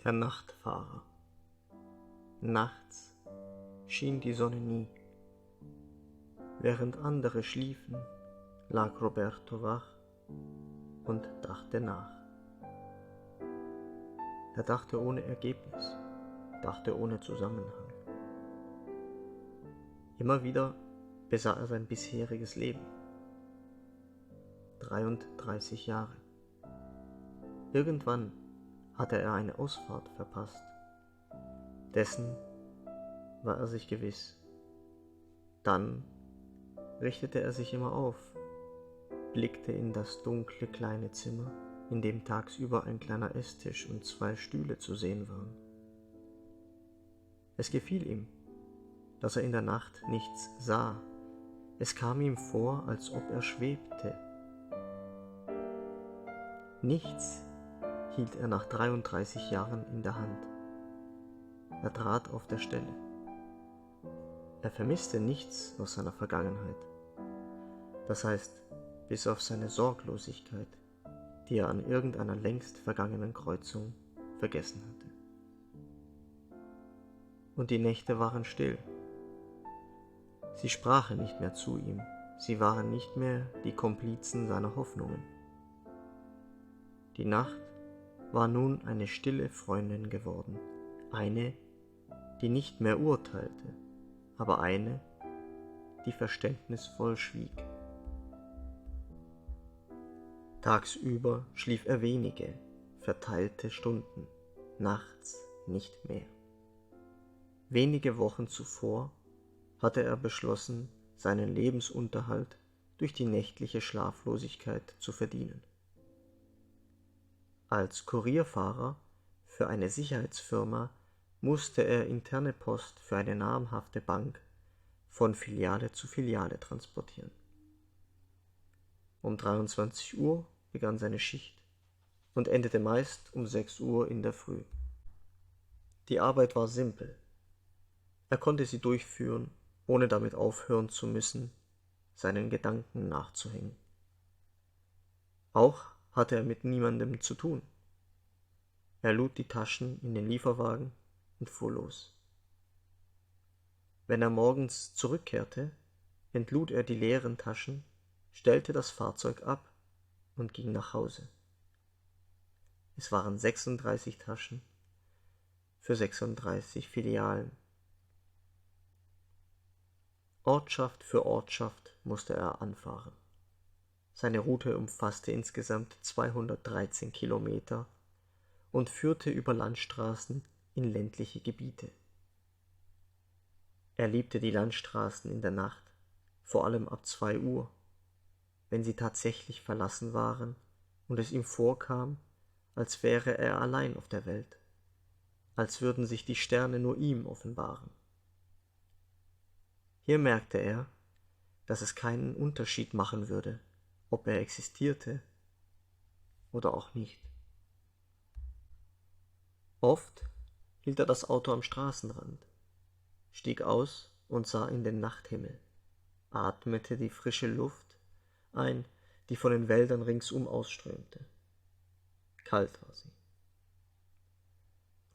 Der Nachtfahrer. Nachts schien die Sonne nie. Während andere schliefen, lag Roberto wach und dachte nach. Er dachte ohne Ergebnis, dachte ohne Zusammenhang. Immer wieder besah er sein bisheriges Leben. 33 Jahre. Irgendwann hatte er eine Ausfahrt verpasst. Dessen war er sich gewiss. Dann richtete er sich immer auf, blickte in das dunkle kleine Zimmer, in dem tagsüber ein kleiner Esstisch und 2 Stühle zu sehen waren. Es gefiel ihm, dass er in der Nacht nichts sah. Es kam ihm vor, als ob er schwebte. Nichts hielt er nach 33 Jahren in der Hand. Er trat auf der Stelle. Er vermisste nichts aus seiner Vergangenheit. Das heißt, bis auf seine Sorglosigkeit, die er an irgendeiner längst vergangenen Kreuzung vergessen hatte. Und die Nächte waren still. Sie sprachen nicht mehr zu ihm, sie waren nicht mehr die Komplizen seiner Hoffnungen. Die Nacht war nun eine stille Freundin geworden, eine, die nicht mehr urteilte, aber eine, die verständnisvoll schwieg. Tagsüber schlief er wenige, verteilte Stunden, nachts nicht mehr. Wenige Wochen zuvor hatte er beschlossen, seinen Lebensunterhalt durch die nächtliche Schlaflosigkeit zu verdienen. Als Kurierfahrer für eine Sicherheitsfirma musste er interne Post für eine namhafte Bank von Filiale zu Filiale transportieren. Um 23 Uhr begann seine Schicht und endete meist um 6 Uhr in der Früh. Die Arbeit war simpel. Er konnte sie durchführen, ohne damit aufhören zu müssen, seinen Gedanken nachzuhängen. Auch hatte er mit niemandem zu tun. Er lud die Taschen in den Lieferwagen und fuhr los. Wenn er morgens zurückkehrte, entlud er die leeren Taschen, stellte das Fahrzeug ab und ging nach Hause. Es waren 36 Taschen für 36 Filialen. Ortschaft für Ortschaft musste er anfahren. Seine Route umfasste insgesamt 213 Kilometer und führte über Landstraßen in ländliche Gebiete. Er liebte die Landstraßen in der Nacht, vor allem ab 2 Uhr, wenn sie tatsächlich verlassen waren und es ihm vorkam, als wäre er allein auf der Welt, als würden sich die Sterne nur ihm offenbaren. Hier merkte er, dass es keinen Unterschied machen würde, ob er existierte oder auch nicht. Oft hielt er das Auto am Straßenrand, stieg aus und sah in den Nachthimmel, atmete die frische Luft ein, die von den Wäldern ringsum ausströmte. Kalt war sie.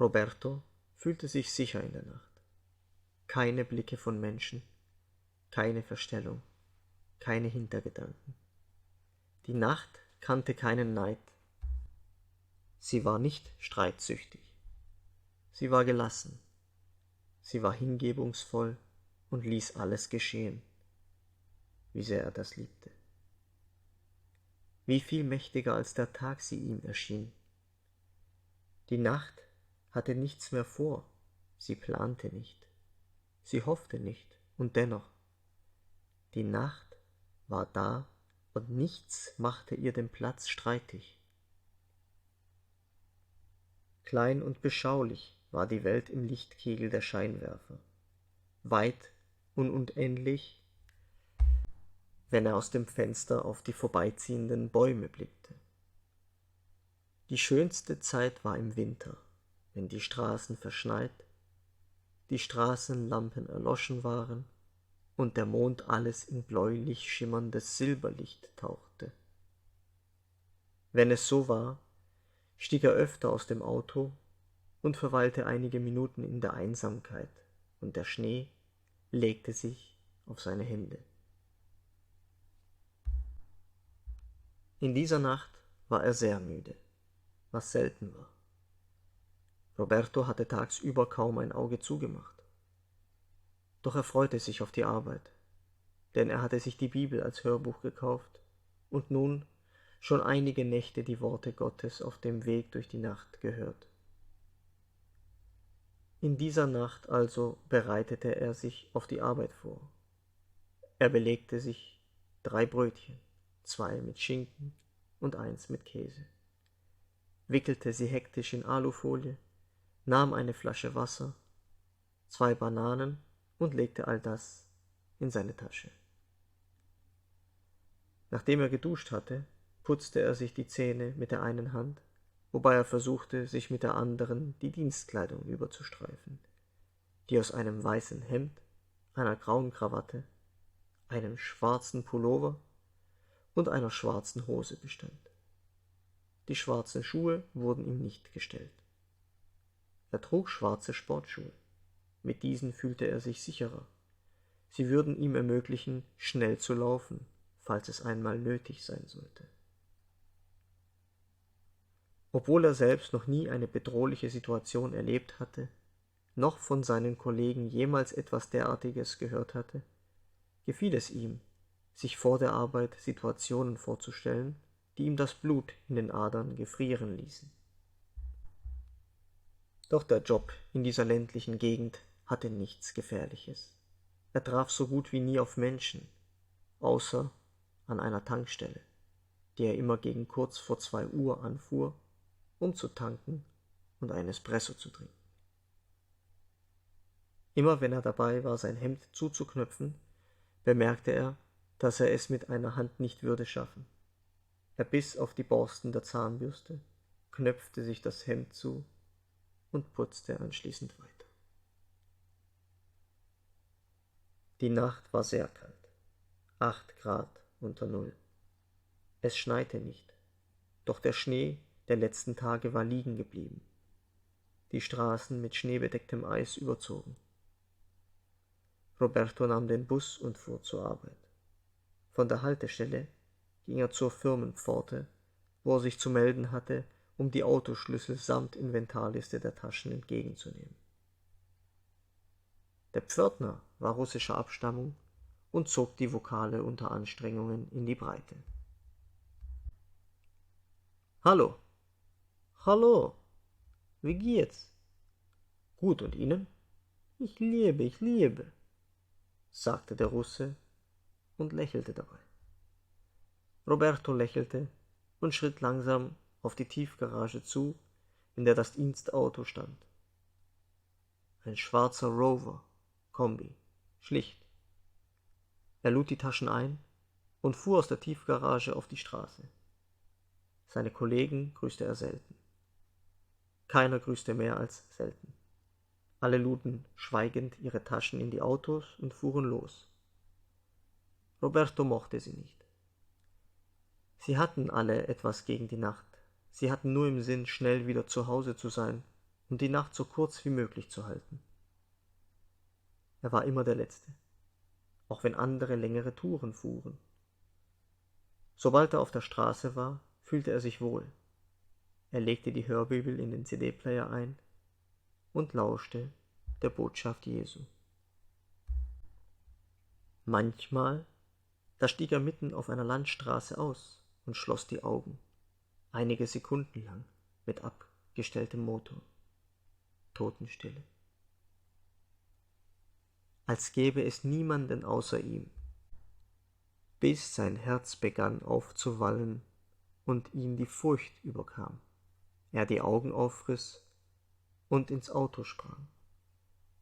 Roberto fühlte sich sicher in der Nacht. Keine Blicke von Menschen, keine Verstellung, keine Hintergedanken. Die Nacht kannte keinen Neid. Sie war nicht streitsüchtig. Sie war gelassen. Sie war hingebungsvoll und ließ alles geschehen, wie sehr er das liebte. Wie viel mächtiger als der Tag sie ihm erschien. Die Nacht hatte nichts mehr vor, sie plante nicht, sie hoffte nicht, und dennoch, die Nacht war da und nichts machte ihr den Platz streitig. Klein und beschaulich war die Welt im Lichtkegel der Scheinwerfer, weit und unendlich, wenn er aus dem Fenster auf die vorbeiziehenden Bäume blickte. Die schönste Zeit war im Winter, wenn die Straßen verschneit, die Straßenlampen erloschen waren und der Mond alles in bläulich schimmerndes Silberlicht tauchte. Wenn es so war, stieg er öfter aus dem Auto und verweilte einige Minuten in der Einsamkeit, und der Schnee legte sich auf seine Hände. In dieser Nacht war er sehr müde, was selten war. Roberto hatte tagsüber kaum ein Auge zugemacht. Doch er freute sich auf die Arbeit, denn er hatte sich die Bibel als Hörbuch gekauft und nun schon einige Nächte die Worte Gottes auf dem Weg durch die Nacht gehört. In dieser Nacht also bereitete er sich auf die Arbeit vor. Er belegte sich 3 Brötchen, 2 mit Schinken und 1 mit Käse, wickelte sie hektisch in Alufolie, nahm eine Flasche Wasser, 2 Bananen und legte all das in seine Tasche. Nachdem er geduscht hatte, putzte er sich die Zähne mit der einen Hand, wobei er versuchte, sich mit der anderen die Dienstkleidung überzustreifen, die aus einem weißen Hemd, einer grauen Krawatte, einem schwarzen Pullover und einer schwarzen Hose bestand. Die schwarzen Schuhe wurden ihm nicht gestellt. Er trug schwarze Sportschuhe. Mit diesen fühlte er sich sicherer. Sie würden ihm ermöglichen, schnell zu laufen, falls es einmal nötig sein sollte. Obwohl er selbst noch nie eine bedrohliche Situation erlebt hatte, noch von seinen Kollegen jemals etwas derartiges gehört hatte, gefiel es ihm, sich vor der Arbeit Situationen vorzustellen, die ihm das Blut in den Adern gefrieren ließen. Doch der Job in dieser ländlichen Gegend hatte nichts Gefährliches. Er traf so gut wie nie auf Menschen, außer an einer Tankstelle, die er immer gegen kurz vor 2 Uhr anfuhr, um zu tanken und einen Espresso zu trinken. Immer wenn er dabei war, sein Hemd zuzuknöpfen, bemerkte er, dass er es mit einer Hand nicht würde schaffen. Er biss auf die Borsten der Zahnbürste, knöpfte sich das Hemd zu und putzte anschließend weiter. Die Nacht war sehr kalt, 8 Grad unter Null. Es schneite nicht, doch der Schnee der letzten Tage war liegen geblieben, die Straßen mit schneebedecktem Eis überzogen. Roberto nahm den Bus und fuhr zur Arbeit. Von der Haltestelle ging er zur Firmenpforte, wo er sich zu melden hatte, um die Autoschlüssel samt Inventarliste der Taschen entgegenzunehmen. Der Pförtner war russischer Abstammung und zog die Vokale unter Anstrengungen in die Breite. »Hallo, hallo, wie geht's?« »Gut, und Ihnen?« ich liebe«, sagte der Russe und lächelte dabei. Roberto lächelte und schritt langsam auf die Tiefgarage zu, in der das Dienstauto stand. Ein schwarzer Rover, Kombi, schlicht. Er lud die Taschen ein und fuhr aus der Tiefgarage auf die Straße. Seine Kollegen grüßte er selten. Keiner grüßte mehr als selten. Alle luden schweigend ihre Taschen in die Autos und fuhren los. Roberto mochte sie nicht. Sie hatten alle etwas gegen die Nacht. Sie hatten nur im Sinn, schnell wieder zu Hause zu sein und die Nacht so kurz wie möglich zu halten. Er war immer der Letzte, auch wenn andere längere Touren fuhren. Sobald er auf der Straße war, fühlte er sich wohl. Er legte die Hörbibel in den CD-Player ein und lauschte der Botschaft Jesu. Manchmal, da stieg er mitten auf einer Landstraße aus und schloss die Augen, einige Sekunden lang mit abgestelltem Motor. Totenstille. Als gäbe es niemanden außer ihm, bis sein Herz begann aufzuwallen und ihn die Furcht überkam. Er die Augen aufriss und ins Auto sprang,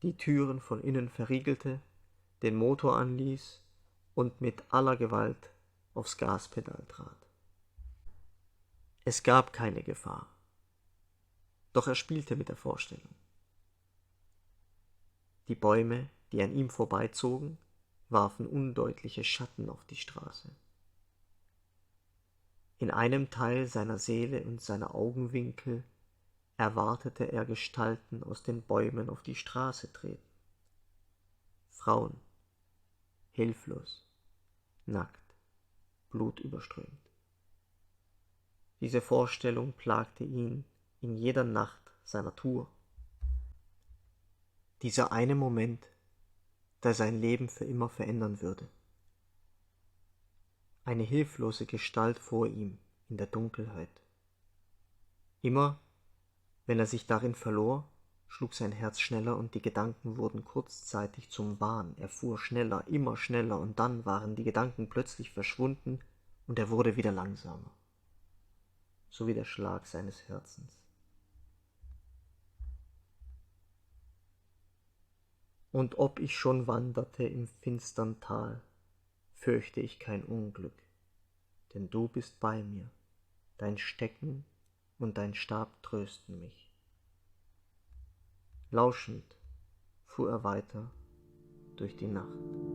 die Türen von innen verriegelte, den Motor anließ und mit aller Gewalt aufs Gaspedal trat. Es gab keine Gefahr, doch er spielte mit der Vorstellung. Die Bäume, die an ihm vorbeizogen, warfen undeutliche Schatten auf die Straße. In einem Teil seiner Seele und seiner Augenwinkel erwartete er Gestalten aus den Bäumen auf die Straße treten. Frauen, hilflos, nackt, blutüberströmt. Diese Vorstellung plagte ihn in jeder Nacht seiner Tour. Dieser eine Moment, der sein Leben für immer verändern würde. Eine hilflose Gestalt vor ihm in der Dunkelheit. Immer, wenn er sich darin verlor, schlug sein Herz schneller und die Gedanken wurden kurzzeitig zum Wahn. Er fuhr schneller, immer schneller, und dann waren die Gedanken plötzlich verschwunden und er wurde wieder langsamer, so wie der Schlag seines Herzens. Und ob ich schon wanderte im finstern Tal, fürchte ich kein Unglück, denn du bist bei mir, dein Stecken und dein Stab trösten mich. Lauschend fuhr er weiter durch die Nacht.